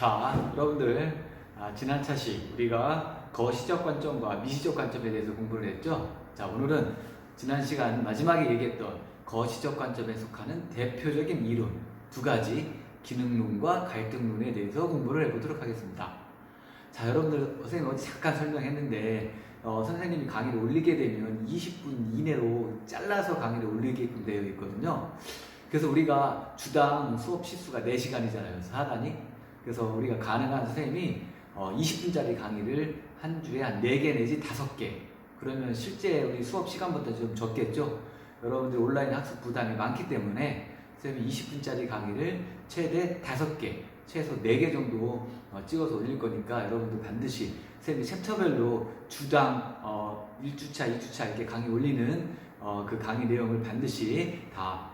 자, 여러분들 지난 차시 우리가 거시적 관점과 미시적 관점에 대해서 공부를 했죠. 자, 오늘은 지난 시간 마지막에 얘기했던 거시적 관점에 속하는 대표적인 이론 두 가지 기능론과 갈등론에 대해서 공부를 해보도록 하겠습니다. 자, 여러분들 선생님 어제 잠깐 설명했는데 선생님이 강의를 올리게 되면 20분 이내로 잘라서 강의를 올리게끔 되어 있거든요. 그래서 우리가 주당 수업 시수가 4시간이잖아요. 4단위. 그래서 우리가 가능한 선생님이 20분짜리 강의를 한 주에 한 4개 내지 5개. 그러면 실제 우리 수업 시간보다 좀 적겠죠. 여러분들 온라인 학습 부담이 많기 때문에 선생님이 20분짜리 강의를 최대 5개, 최소 4개 정도 찍어서 올릴 거니까 여러분들 반드시 선생님이 챕터별로 주당 1주차, 2주차 이렇게 강의 올리는 그 강의 내용을 반드시 다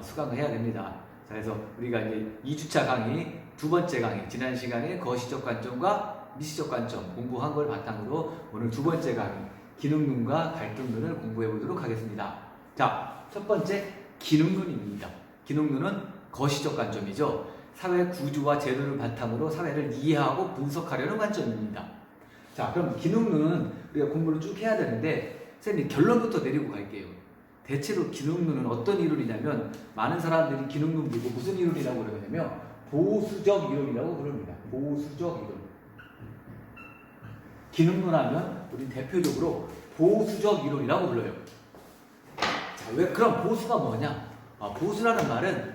수강을 해야 됩니다. 자, 그래서 우리가 이제 2주차 강의, 두 번째 강의, 지난 시간에 거시적 관점과 미시적 관점 공부한 걸 바탕으로 오늘 두 번째 강의, 기능론과 갈등론을 공부해 보도록 하겠습니다. 자, 첫 번째 기능론입니다. 기능론은 거시적 관점이죠. 사회 구조와 제도를 바탕으로 사회를 이해하고 분석하려는 관점입니다. 자, 그럼 기능론은 우리가 공부를 쭉 해야 되는데 선생님 결론부터 내리고 갈게요. 대체로 기능론은 어떤 이론이냐면 많은 사람들이 기능론 보고 무슨 이론이라고 그러냐면 보수적 이론이라고 부릅니다. 보수적 이론. 기능론 하면 우리 대표적으로 보수적 이론이라고 불러요. 자, 왜 그럼 보수가 뭐냐? 보수라는 말은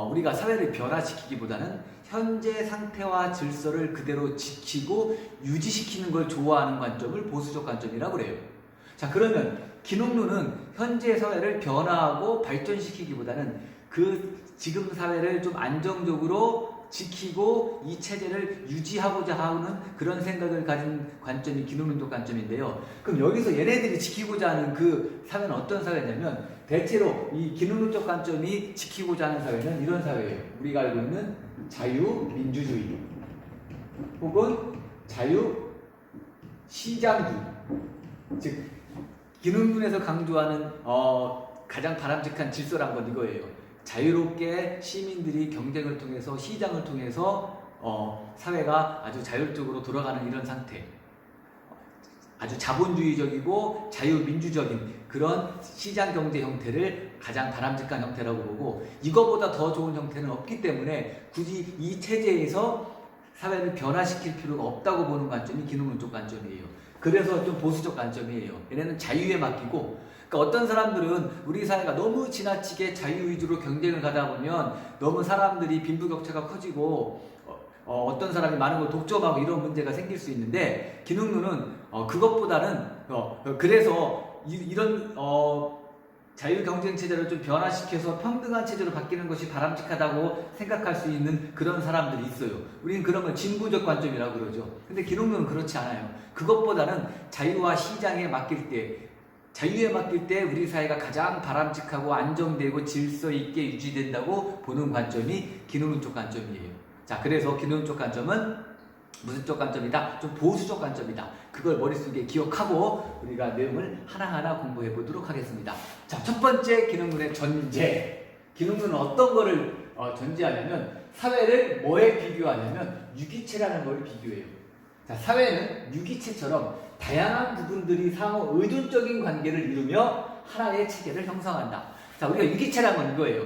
우리가 사회를 변화시키기보다는 현재 상태와 질서를 그대로 지키고 유지시키는 걸 좋아하는 관점을 보수적 관점이라고 그래요. 자, 그러면 기능론은 현재 사회를 변화하고 발전시키기보다는 그 지금 사회를 좀 안정적으로 지키고 이 체제를 유지하고자 하는 그런 생각을 가진 관점이 기능론적 관점인데요. 그럼 여기서 얘네들이 지키고자 하는 그 사회는 어떤 사회냐면 대체로 이 기능론적 관점이 지키고자 하는 사회는 이런 사회예요. 우리가 알고 있는 자유민주주의 혹은 자유시장주의. 즉 기능론에서 강조하는 가장 바람직한 질서란 건 이거예요. 자유롭게 시민들이 경쟁을 통해서 시장을 통해서 사회가 아주 자율적으로 돌아가는 이런 상태, 아주 자본주의적이고 자유민주적인 그런 시장 경제 형태를 가장 바람직한 형태라고 보고 이거보다 더 좋은 형태는 없기 때문에 굳이 이 체제에서 사회를 변화시킬 필요가 없다고 보는 관점이 기능론적 관점이에요. 그래서 좀 보수적 관점이에요. 얘네는 자유에 맡기고, 그러니까 어떤 사람들은 우리 사회가 너무 지나치게 자유 위주로 경쟁을 가다 보면 너무 사람들이 빈부격차가 커지고 어떤 사람이 많은 걸 독점하고 이런 문제가 생길 수 있는데 기능론은 그것보다는 그래서 이런 자유 경쟁 체제를 좀 변화시켜서 평등한 체제로 바뀌는 것이 바람직하다고 생각할 수 있는 그런 사람들이 있어요. 우리는 그런 걸 진보적 관점이라고 그러죠. 근데 기능론은 그렇지 않아요. 그것보다는 자유와 시장에 맡길 때, 자유에 맡길 때 우리 사회가 가장 바람직하고 안정되고 질서 있게 유지된다고 보는 관점이 기능론적 관점이에요. 자, 그래서 기능론적 관점은 무슨 쪽 관점이다? 좀 보수적 관점이다. 그걸 머릿속에 기억하고 우리가 내용을 하나하나 공부해 보도록 하겠습니다. 자, 첫 번째 기능론의 전제. 기능론은 어떤 거를 전제하냐면 사회를 뭐에 비교하냐면 유기체라는 걸 비교해요. 자, 사회는 유기체처럼 다양한 부분들이 상호 의존적인 관계를 이루며 하나의 체계를 형성한다. 자, 우리가 유기체라는 건 이거예요.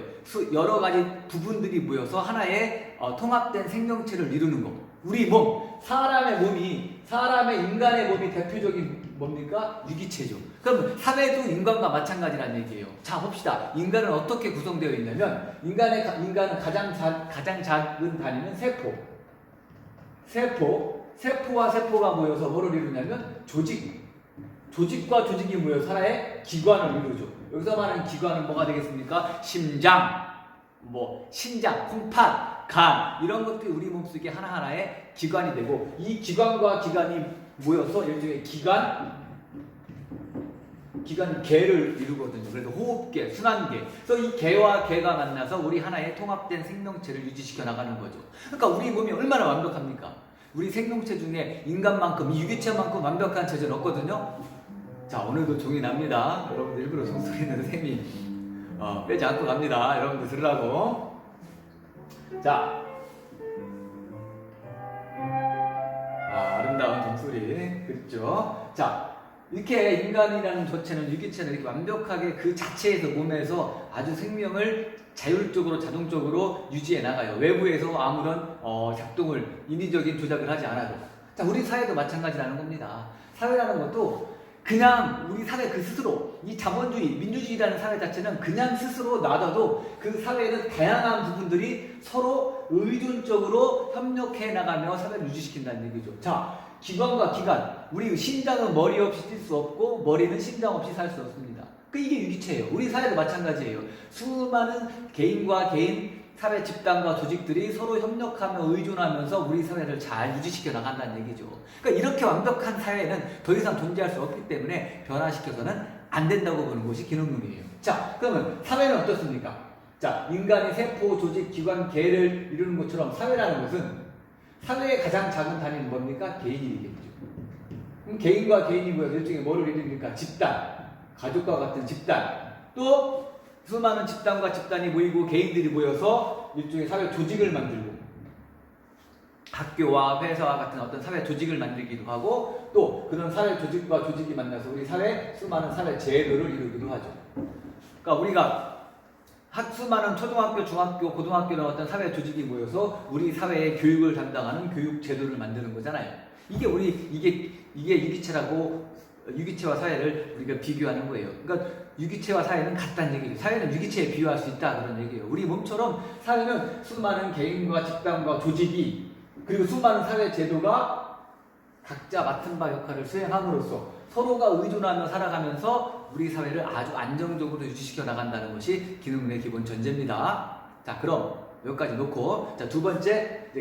여러 가지 부분들이 모여서 하나의 통합된 생명체를 이루는 거. 우리 몸, 사람의 인간의 몸이 대표적인 뭡니까? 유기체죠. 그럼 사회도 인간과 마찬가지란 얘기예요. 자, 봅시다. 인간은 어떻게 구성되어 있냐면 인간은 가장 작은 단위는 세포와 세포가 모여서 뭐를 이루냐면 조직과 조직이 모여서 하나의 기관을 이루죠. 여기서 말하는 기관은 뭐가 되겠습니까? 심장, 신장, 콩팥, 간 이런 것들이 우리 몸속에 하나하나의 기관이 되고 이 기관과 기관이 모여서 일종의 기관이 개를 이루거든요. 그래서 호흡계, 순환계. 그래서 이 개와 개가 만나서 우리 하나의 통합된 생명체를 유지시켜 나가는 거죠. 그러니까 우리 몸이 얼마나 완벽합니까? 우리 생명체 중에 인간만큼, 이 유기체만큼 완벽한 체제는 없거든요. 자, 오늘도 종이 납니다. 여러분들 일부러 종소리 내는 셈이 빼지 않고 갑니다. 여러분들 들으라고. 자, 우리. 그렇죠? 자, 이렇게 인간이라는 조체는 유기체는 이렇게 완벽하게 그 자체에서 몸에서 아주 생명을 자율적으로 자동적으로 유지해 나가요. 외부에서 아무런 작동을 인위적인 조작을 하지 않아도. 자, 우리 사회도 마찬가지라는 겁니다. 사회라는 것도 그냥 우리 사회 그 스스로 이 자본주의, 민주주의라는 사회 자체는 그냥 스스로 놔둬도 그 사회에는 다양한 부분들이 서로 의존적으로 협력해 나가며 사회를 유지시킨다는 얘기죠. 자, 기관과 기관, 우리 심장은 머리 없이 뛸 수 없고 머리는 심장 없이 살 수 없습니다. 이게 유기체예요. 우리 사회도 마찬가지예요. 수많은 개인과 개인, 사회 집단과 조직들이 서로 협력하며 의존하면서 우리 사회를 잘 유지시켜 나간다는 얘기죠. 그러니까 이렇게 완벽한 사회는 더 이상 존재할 수 없기 때문에 변화시켜서는 안 된다고 보는 것이 기능론이에요. 자, 그러면 사회는 어떻습니까? 자, 인간의 세포, 조직, 기관, 개를 이루는 것처럼 사회라는 것은 사회의 가장 작은 단위는 뭡니까? 개인이겠죠. 그럼 개인과 개인이 모여서 일종의 뭐를 이루니까? 집단, 가족과 같은 집단, 또 수많은 집단과 집단이 모이고 개인들이 모여서 일종의 사회 조직을 만들고 학교와 회사와 같은 어떤 사회 조직을 만들기도 하고 또 그런 사회 조직과 조직이 만나서 우리 사회 수많은 사회 제도를 이루기도 하죠. 그러니까 우리가 수많은 초등학교, 중학교, 고등학교나 어떤 사회 조직이 모여서 우리 사회의 교육을 담당하는 교육 제도를 만드는 거잖아요. 이게 유기체라고 유기체와 사회를 우리가 비교하는 거예요. 그러니까 유기체와 사회는 같다는 얘기죠. 사회는 유기체에 비유할 수 있다 그런 얘기예요. 우리 몸처럼 사회는 수많은 개인과 집단과 조직이 그리고 수많은 사회 제도가 각자 맡은 바 역할을 수행함으로써 서로가 의존하며 살아가면서 우리 사회를 아주 안정적으로 유지시켜 나간다는 것이 기능론의 기본 전제입니다. 자, 그럼 여기까지 놓고 자, 두 번째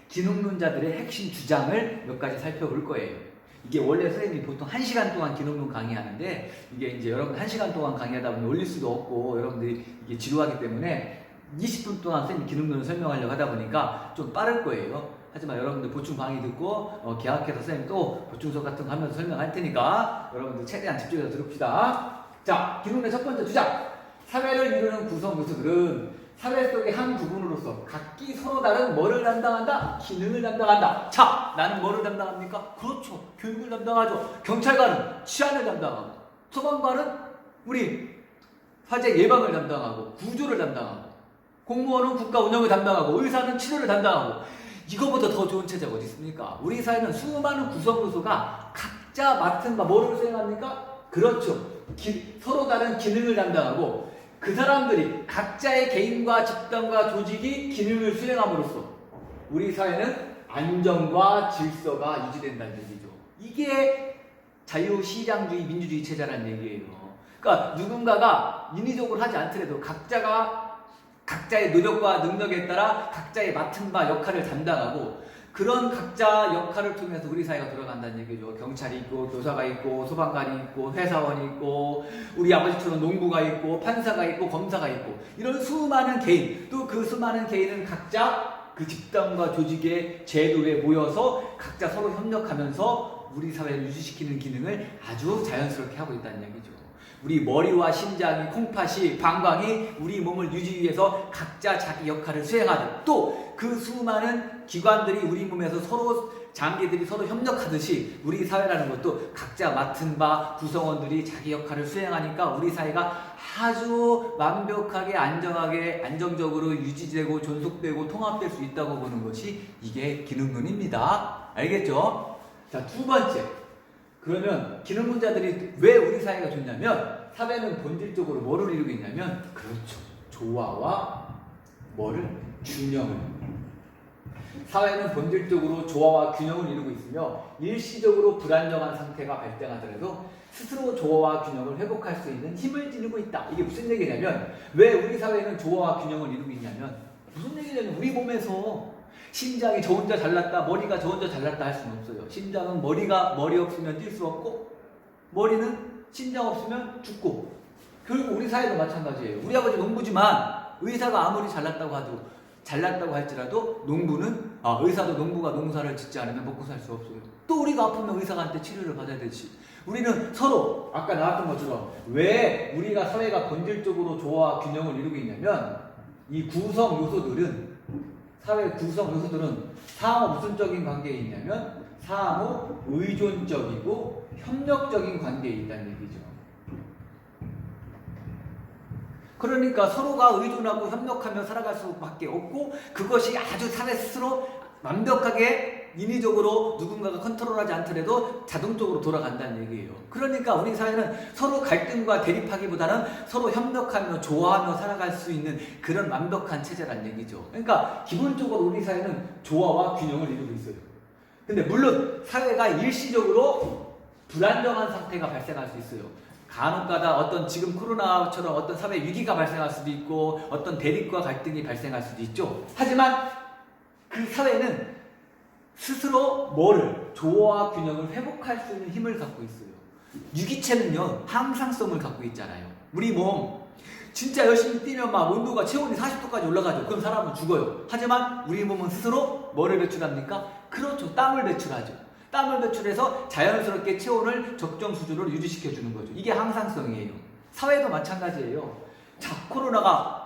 기능론자들의 핵심 주장을 몇 가지 살펴볼 거예요. 이게 원래 선생님이 보통 1시간 동안 기능론 강의하는데 이게 이제 여러분 1시간 동안 강의하다 보면 올릴 수도 없고 여러분들이 이게 지루하기 때문에 20분 동안 선생님 기능론을 설명하려고 하다 보니까 좀 빠를 거예요. 하지만 여러분들 보충 강의 듣고 계약해서 선생님 또 보충 수업 같은 거 하면서 설명할 테니까 여러분들 최대한 집중해서 들읍시다. 자, 기능론의 첫 번째 주장. 사회를 이루는 구성 요소들은 사회 속의 한 부분으로서 각기 서로 다른 뭐를 담당한다? 기능을 담당한다. 자, 나는 뭐를 담당합니까? 그렇죠. 교육을 담당하죠. 경찰관은 치안을 담당하고, 소방관은 우리 화재 예방을 담당하고, 구조를 담당하고, 공무원은 국가 운영을 담당하고, 의사는 치료를 담당하고, 이거보다 더 좋은 체제가 어디 있습니까? 우리 사회는 수많은 구성 요소가 각자 맡은 바 뭐를 수행합니까? 그렇죠. 서로 다른 기능을 담당하고, 그 사람들이 각자의 개인과 집단과 조직이 기능을 수행함으로써 우리 사회는 안정과 질서가 유지된다는 얘기죠. 이게 자유시장주의 민주주의 체제라는 얘기예요. 그러니까 누군가가 인위적으로 하지 않더라도 각자가 각자의 노력과 능력에 따라 각자의 맡은 바 역할을 담당하고 그런 각자 역할을 통해서 우리 사회가 돌아간다는 얘기죠. 경찰이 있고 교사가 있고 소방관이 있고 회사원이 있고 우리 아버지처럼 농부가 있고 판사가 있고 검사가 있고 이런 수많은 개인 또 그 수많은 개인은 각자 그 집단과 조직의 제도에 모여서 각자 서로 협력하면서 우리 사회를 유지시키는 기능을 아주 자연스럽게 하고 있다는 얘기죠. 우리 머리와 심장이, 콩팥이, 방광이 우리 몸을 유지하기 위해서 각자 자기 역할을 수행하듯 또 그 수많은 기관들이 우리 몸에서 서로 장기들이 서로 협력하듯이 우리 사회라는 것도 각자 맡은 바 구성원들이 자기 역할을 수행하니까 우리 사회가 아주 완벽하게 안정적으로 유지되고 존속되고 통합될 수 있다고 보는 것이 이게 기능론입니다. 알겠죠? 자, 두 번째. 그러면 기능론자들이 왜 우리 사회가 좋냐면 사회는 본질적으로 뭐를 이루고 있냐면 그렇죠. 조화와 균형을. 사회는 본질적으로 조화와 균형을 이루고 있으며 일시적으로 불안정한 상태가 발생하더라도 스스로 조화와 균형을 회복할 수 있는 힘을 지니고 있다. 이게 무슨 얘기냐면 왜 우리 사회는 조화와 균형을 이루고 있냐면 무슨 얘기냐면 우리 몸에서 심장이 저 혼자 잘났다, 머리가 저 혼자 잘났다 할 수는 없어요. 심장은 머리 없으면 뛸 수 없고 머리는 심장 없으면 죽고 결국 우리 사회도 마찬가지예요. 우리 아버지 농부지만 의사가 아무리 잘났다고 할지라도 의사도 농부가 농사를 짓지 않으면 먹고 살 수 없어요. 또 우리가 아프면 의사한테 치료를 받아야 되지. 우리는 서로 아까 나왔던 것처럼 왜 우리가 사회가 본질적으로 조화와 균형을 이루고 있냐면 이 구성 요소들은 사회 구성 요소들은 상호 무슨적인 관계에 있냐면 상호 의존적이고 협력적인 관계에 있다는 얘기죠. 그러니까 서로가 의존하고 협력하며 살아갈 수밖에 없고 그것이 아주 사회 스스로 완벽하게 인위적으로 누군가가 컨트롤하지 않더라도 자동적으로 돌아간다는 얘기예요. 그러니까 우리 사회는 서로 갈등과 대립하기보다는 서로 협력하며 조화하며 살아갈 수 있는 그런 완벽한 체제란 얘기죠. 그러니까 기본적으로 우리 사회는 조화와 균형을 이루고 있어요. 근데 물론 사회가 일시적으로 불안정한 상태가 발생할 수 있어요. 간혹가다 어떤 지금 코로나처럼 어떤 사회 위기가 발생할 수도 있고 어떤 대립과 갈등이 발생할 수도 있죠. 하지만 그 사회는 스스로 뭐를 조화와 균형을 회복할 수 있는 힘을 갖고 있어요. 유기체는요 항상성을 갖고 있잖아요. 우리 몸 진짜 열심히 뛰면 막 온도가 체온이 40도까지 올라가죠. 그럼 사람은 죽어요. 하지만 우리 몸은 스스로 뭐를 배출합니까? 그렇죠. 땀을 배출하죠. 땀을 배출해서 자연스럽게 체온을 적정 수준으로 유지시켜주는 거죠. 이게 항상성이에요. 사회도 마찬가지예요. 자, 코로나가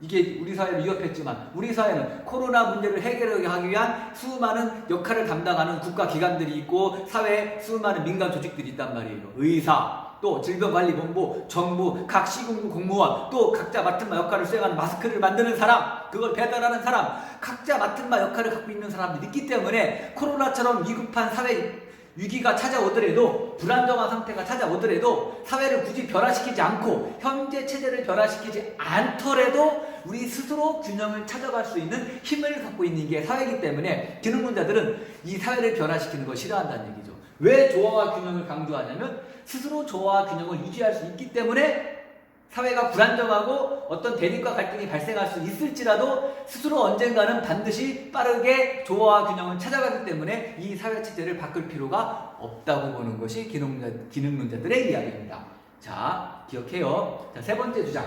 이게 우리 사회를 위협했지만 우리 사회는 코로나 문제를 해결하기 위한 수많은 역할을 담당하는 국가기관들이 있고 사회에 수많은 민간 조직들이 있단 말이에요. 의사, 또 질병관리본부, 정부, 각 시군구 공무원, 또 각자 맡은 바 역할을 수행하는 마스크를 만드는 사람, 그걸 배달하는 사람, 각자 맡은 바 역할을 갖고 있는 사람들이 있기 때문에 코로나처럼 위급한 사회 위기가 찾아오더라도 불안정한 상태가 찾아오더라도 사회를 굳이 변화시키지 않고 현재 체제를 변화시키지 않더라도 우리 스스로 균형을 찾아갈 수 있는 힘을 갖고 있는 게 사회이기 때문에 기능론자들은 이 사회를 변화시키는 걸 싫어한다는 얘기죠. 왜 조화와 균형을 강조하냐면 스스로 조화와 균형을 유지할 수 있기 때문에 사회가 불안정하고 어떤 대립과 갈등이 발생할 수 있을지라도 스스로 언젠가는 반드시 빠르게 조화와 균형을 찾아가기 때문에 이 사회체제를 바꿀 필요가 없다고 보는 것이 기능론자들의 이야기입니다. 자, 기억해요. 자, 세 번째 주장.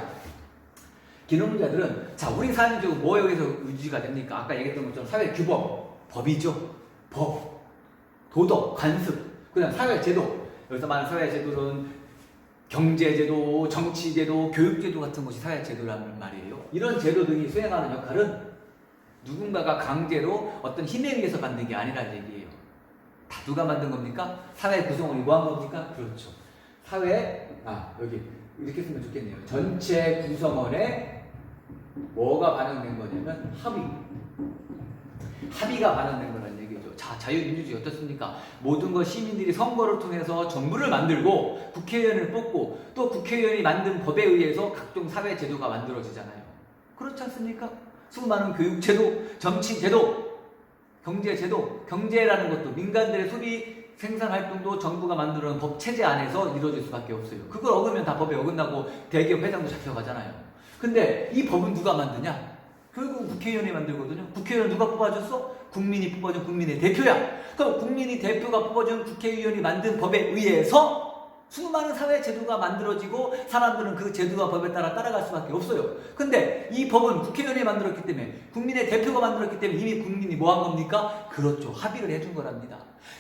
기능론자들은 자, 우리 사회는 지금 뭐에 의해서 유지가 됩니까? 아까 얘기했던 것처럼 사회 규범, 법이죠. 법, 도덕, 관습, 그다음 사회제도. 여기서 말하는 사회제도는 경제제도, 정치제도, 교육제도 같은 것이 사회제도라는 말이에요. 이런 제도들이 수행하는 역할은 누군가가 강제로 어떤 힘에 의해서 만든 게 아니라는 얘기예요. 다 누가 만든 겁니까? 사회 구성원이 뭐 한 겁니까? 그렇죠. 여기 이렇게 쓰면 좋겠네요. 전체 구성원에 뭐가 반영된 거냐면 합의가 반영된 거라는 얘기죠. 자, 자유민주주의 어떻습니까? 모든 것 시민들이 선거를 통해서 정부를 만들고 국회의원을 뽑고 또 국회의원이 만든 법에 의해서 각종 사회제도가 만들어지잖아요. 그렇지 않습니까? 수많은 교육제도, 정치제도, 경제제도, 경제라는 것도 민간들의 소비 생산활동도 정부가 만드는 법체제 안에서 이루어질 수밖에 없어요. 그걸 어기면 다 법에 어긋나고 대기업 회장도 잡혀가잖아요. 근데 이 법은 누가 만드냐? 결국은 국회의원이 만들거든요. 국회의원 누가 뽑아줬어? 국민이 뽑아준 국민의 대표야. 그럼 국민이 대표가 뽑아준 국회의원이 만든 법에 의해서 수많은 사회 제도가 만들어지고 사람들은 그 제도와 법에 따라 따라갈 수밖에 없어요. 근데 이 법은 국회의원이 만들었기 때문에 국민의 대표가 만들었기 때문에 이미 국민이 뭐 한 겁니까? 그렇죠. 합의를 해준 거랍니다.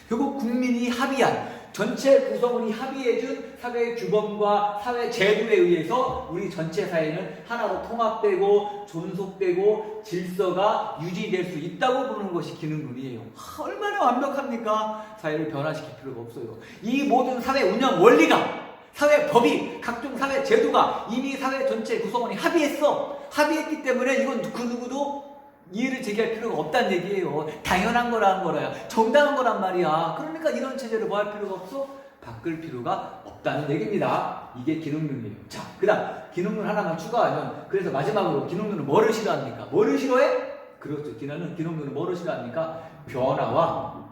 결국 국민이 합의한 전체 구성원이 합의해준 사회 규범과 사회 제도에 의해서 우리 전체 사회는 하나로 통합되고 존속되고 질서가 유지될 수 있다고 보는 것이 기능론이에요. 얼마나 완벽합니까? 사회를 변화시킬 필요가 없어요. 이 모든 사회 운영 원리가 사회 법이 각종 사회 제도가 이미 사회 전체 구성원이 합의했기 때문에 이건 그 누구도 이해를 제기할 필요가 없다는 얘기예요. 당연한 거라는 거라요. 정당한 거란 말이야. 그러니까 이런 체제를 뭐 할 필요가 없어? 바꿀 필요가 없다는 얘기입니다. 이게 기능론이에요. 자, 그 다음 기능론 하나만 추가하면 그래서 마지막으로 기능론은 뭐를 싫어합니까? 뭐를 싫어해? 그렇죠. 기능론은 뭐를 싫어합니까? 변화와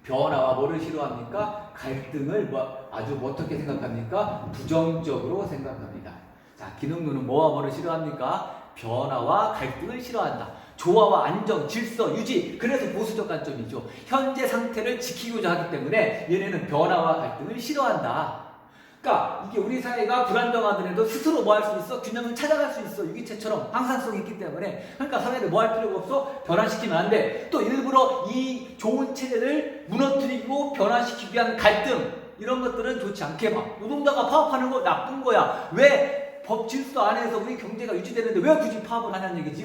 뭐를 싫어합니까? 갈등을 아주 어떻게 생각합니까? 부정적으로 생각합니다. 자, 기능론은 뭐를 싫어합니까? 변화와 갈등을 싫어한다. 조화와 안정, 질서, 유지. 그래서 보수적 관점이죠. 현재 상태를 지키고자 하기 때문에 얘네는 변화와 갈등을 싫어한다. 그러니까 이게 우리 사회가 불안정하더라도 스스로 뭐 할 수 있어? 균형을 찾아갈 수 있어. 유기체처럼 항상성이 있기 때문에. 그러니까 사회를 뭐 할 필요가 없어? 변화시키면 안 돼. 또 일부러 이 좋은 체제를 무너뜨리고 변화시키기 위한 갈등, 이런 것들은 좋지 않게 봐. 노동자가 파업하는 거 나쁜 거야. 왜? 법 질서 안에서 우리 경제가 유지되는데 왜 굳이 파업을 하냐는 얘기지.